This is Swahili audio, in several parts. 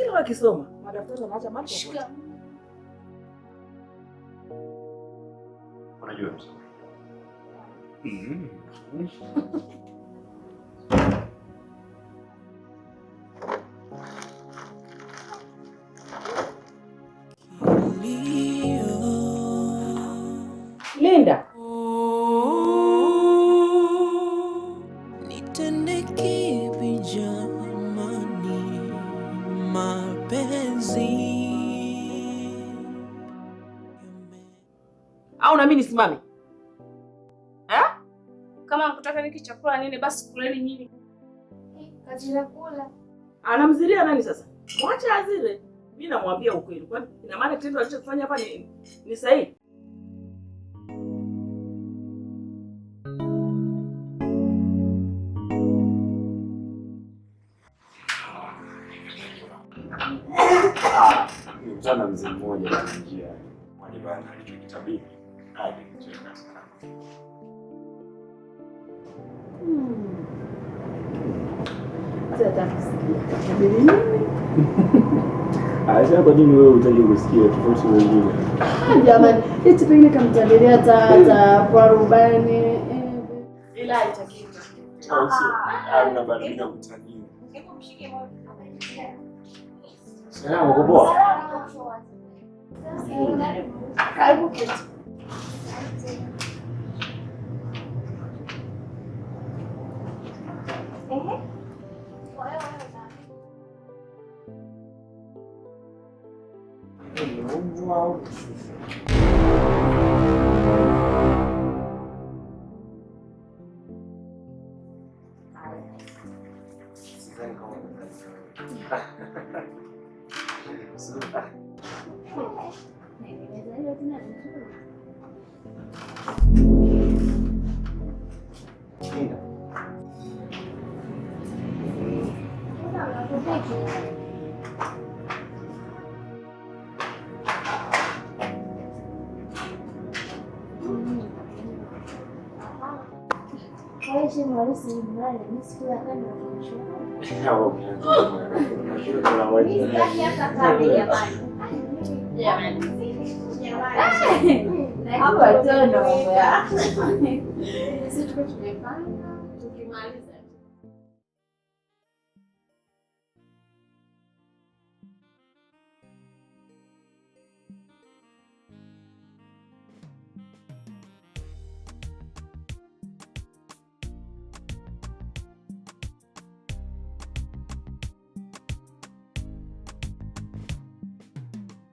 kila wakisoma madaftari wanaacha macho. Unajua mzuri. Linda. Nitende kipi jamani, mapenzi. Au na mimi nisimame? Kama mkutaka niki chakula nini basi kuleni nyinyi. Kazi ya kula. Anamzilia nani sasa? Mwacha azile. Mimi namwambia ukweli. Kwani ina maana kitendo alichofanya hapa ni sahihi? Mtana mzee mmoja anaingia. Kwani bana alichokitabiri hadi kucheka sana. Sasa tabiri nini? Acha kwa nini wewe unataka kusikia tofauti na wengine? Jamani, eti pengine kamtabiria hata kwa rubani. Ila haitakiwi. Ana badilika mtani. Hebu mshike moja. Sasa uko poa? Karibu keti. Wow.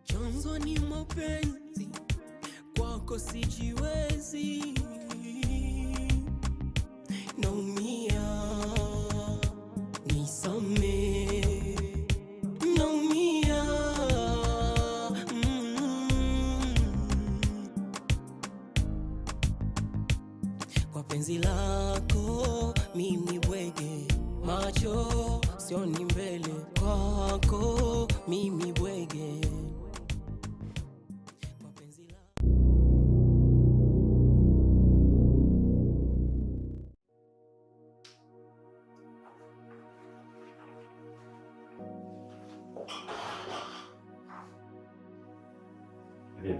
Chanzo ni mapenzi, kwako sijiwezi, naumia, nisamehe, naumia, kwa penzi lako mimi bwege, macho sioni mbele, kwako mimi bwege.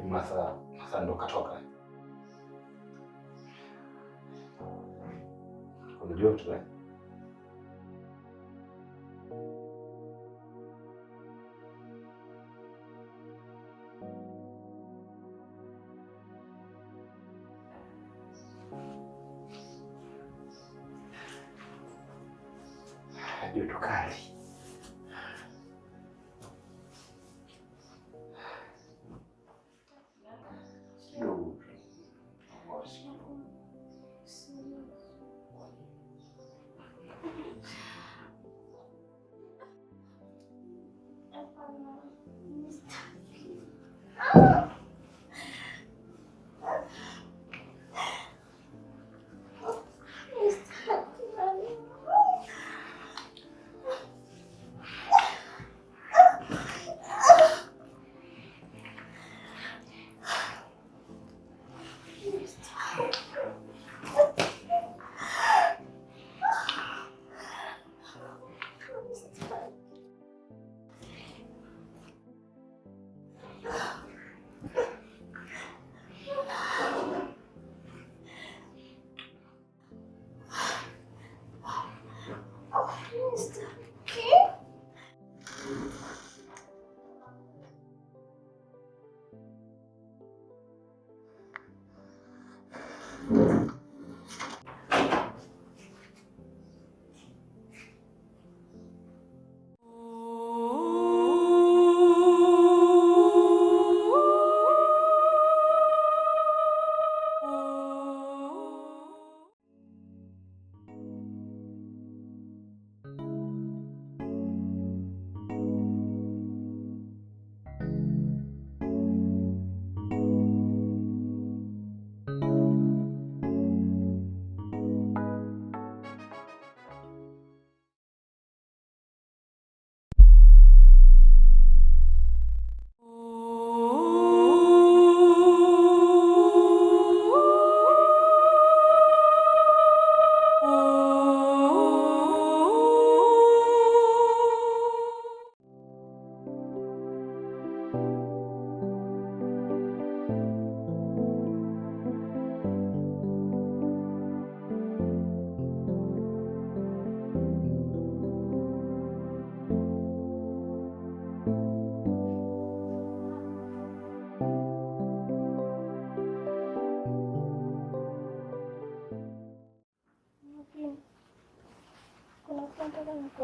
Masa ndo katoka. Unajua tu joto kali.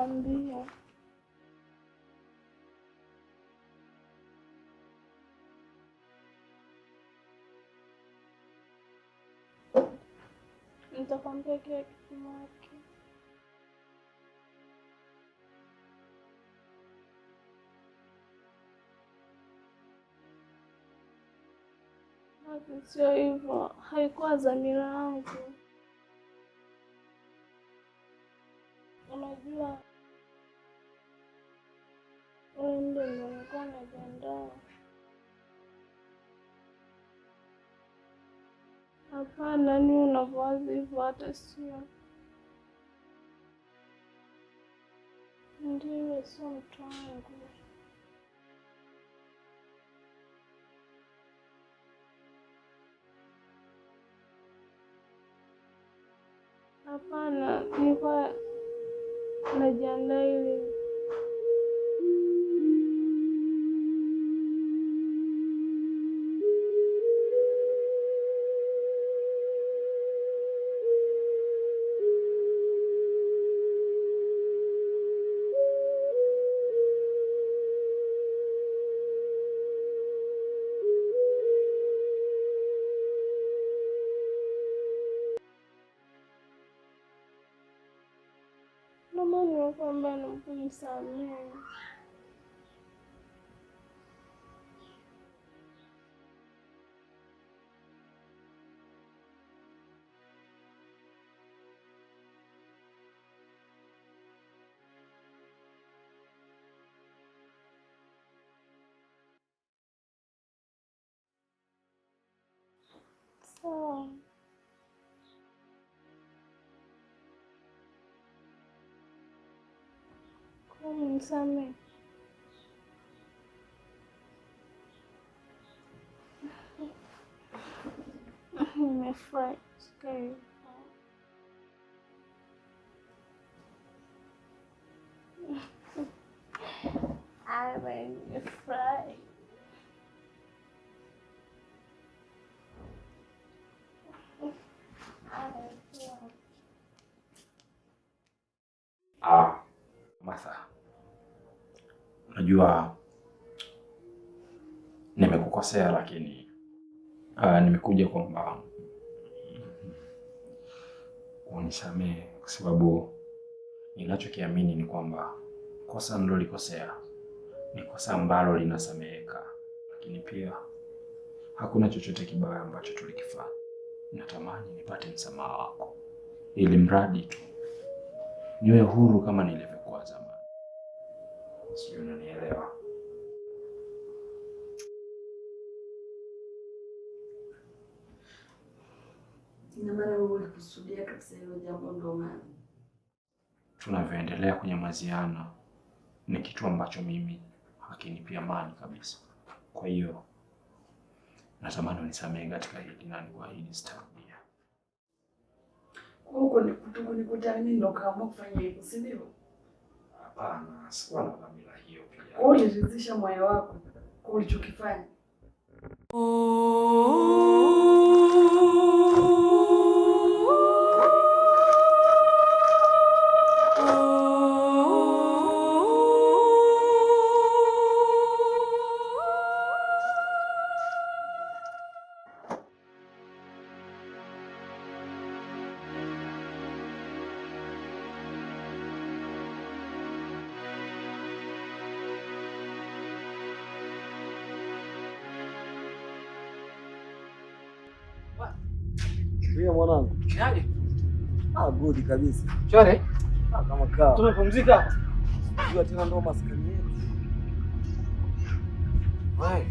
Nitakwambia. Nitakwambia kila kitu Maki. Maki, sio hivyo. Haikuwa dhamira yangu. Unajua wewe ndio nilikuwa najiandaa. Hapana, ni unavyowaza hivyo hata sio. Ndiyo, sio mtu wangu. Hapana, nilikuwa najiandaa ili mama nimekwambia nimsamehe. Sawa. Nisamehe. Nimefurahi. Nimefurahi. Martha, najua nimekukosea, lakini nimekuja kwamba unisamehe, kwa sababu ninachokiamini ni kwamba kosa nilolikosea ni kosa ambalo linasameheka, lakini pia hakuna chochote kibaya ambacho tulikifanya. Natamani nipate msamaha wako, ili mradi tu niwe huru kama nilivyokuwa zamani. Sio, unanielewa? Ina maana wewe ulikusudia kabisa hilo jambo, ndio maana tunavyoendelea kunyamaziana ni kitu ambacho mimi hakinipi amani kabisa. Kwa hiyo natamani unisamehe katika hili na nikuahidi sitarudia. Huko nikutana mimi ndo kaamua kufanya hivyo, si ndio? Hapana, sikuwa na dhamira hiyo pia. Uliridhisha moyo wako kwa ulichokifanya. Ndio mwanangu. Yaje? Good kabisa. Chore? Kama kaa. Tumepumzika. Jua tena ndo maskani yetu. Wewe.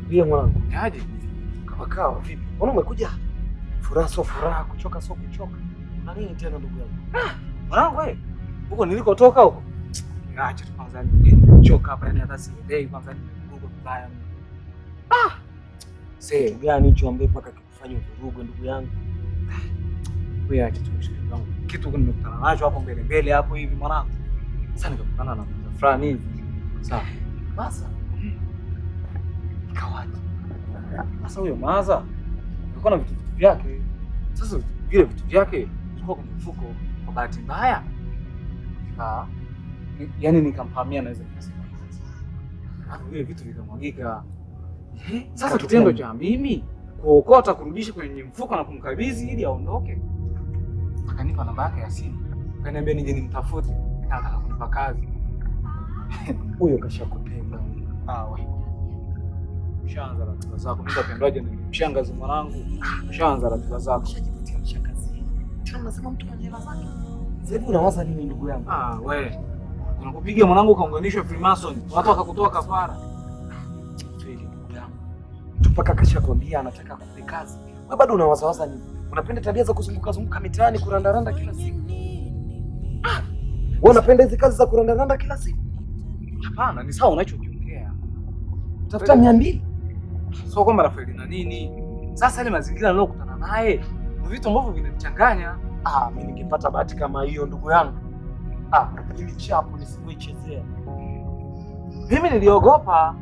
Ndio mwanangu. Yaje? Kama kaa vipi? Mbona umekuja? Furaha so furaha, kuchoka so kuchoka. Una nini tena ndugu yangu? Mwanangu wewe. Huko nilikotoka huko. Acha tu kwanza nichoka hapa yani hata sielewi kwanza nimekuwa mbaya. Sasa gani hicho ambaye mpaka kikufanya uvuruge ndugu yangu? Wewe acha tu mshikaji wangu. Kitu nimekutana nacho hapo mbele hapo hivi mwanangu. Sasa nikakutana na mtu fulani hivi. Sawa. Masa. Ikawaje? Sasa huyo Maza alikuwa na vitu vyake. Sasa vile vitu vyake vilikuwa kwenye mfuko. Kwa bahati mbaya Yaani nikamhamia naweza kusema. Hapo vile vitu vikamwagika. Sasa kitendo cha mimi kuokota kurudisha kwenye mfuko na kumkabidhi ili aondoke. Akanipa namba yake ya simu. Akaniambia nije nimtafute. Nataka kunipa kazi. Huyo kashakupenda. Wewe. Ushaanza ratiba zako. Mimi napendwaje na mshangazi mwanangu? Ushaanza ratiba zako. Ushajipatia mshangazi. Tena unasema mtu mwenye hela zake. Sasa hivi unawaza nini ndugu yangu? Wewe. Unakupiga mwanangu ukaunganishwa Freemason. Watu wakakutoa kafara. Kweli ndugu yangu. Mtu mpaka kashakwambia anataka kupe kazi. Wewe bado unawazawaza nini? Unapenda tabia za kuzunguka mitaani kurandaranda kila siku? Wewe unapenda hizo kazi za kurandaranda kila siku? Hapana, ni sawa unachokiongea. Tafuta 200. Sio kwamba Rafaeli na nini. Sasa ile mazingira niliyokutana naye, ni vitu ambavyo vinanichanganya. Mimi nikipata bahati kama hiyo ndugu yangu. Mimi chapu nisikuichezea. Mimi niliogopa.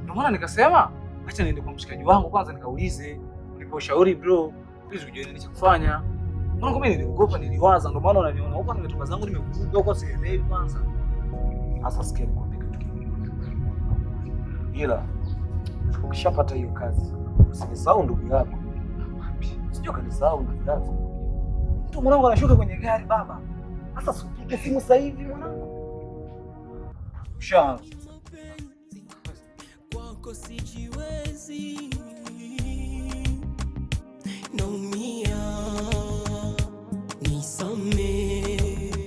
Ndio maana nikasema, acha niende kwa mshikaji wangu kwanza nikaulize, unipe ushauri bro, please ujue nini cha kufanya. Mbona mimi niliogopa, niliwaza, ndio maana unaniona huko nimetoka zangu nimekurudia huko sielewi kwanza. Sasa sikia nikwambie kitu kingine. Ila ukishapata hiyo kazi, usisahau ndugu yako. Sijui kanisahau ndugu yako. Mtu mwanangu anashuka kwenye gari baba. Sasa usipige simu sasa hivi mwanangu. Ushaanza. Kwako sijiwezi. Naumia. Nisamehe.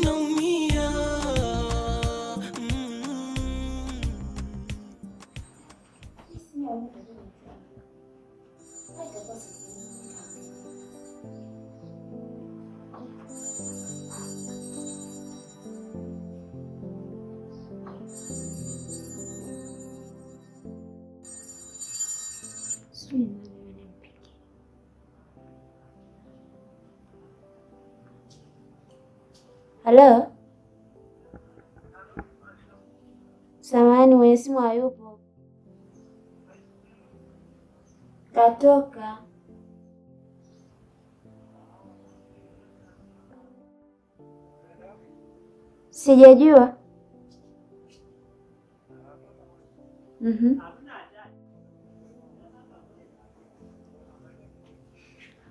Naumia. Halo? Samahani, mwenye simu hayupo. Katoka. Sijajua.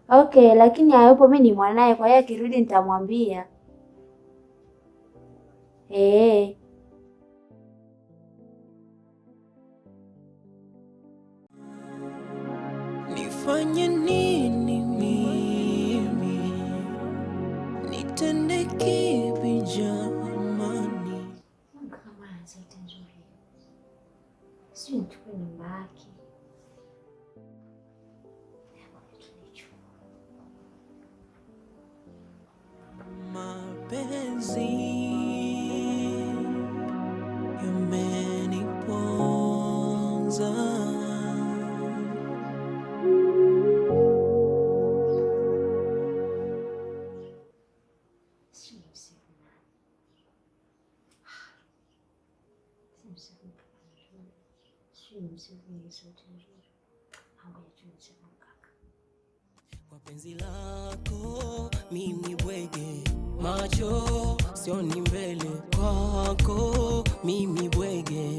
Okay, lakini hayupo, mimi ni mwanae, kwa hiyo akirudi nitamwambia. Nifanye nini mimi? Nitende kipi jamani? Kama zote nzuri. Sio nichukue namba yake. Mapenzi yameniponza. Kwa penzi lako mimi bwege, macho sioni mbele, kwako mimi bwege.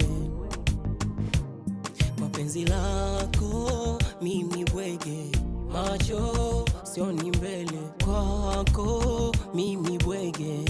Kwa penzi lako mimi bwege, macho sioni mbele, kwako mimi bwege.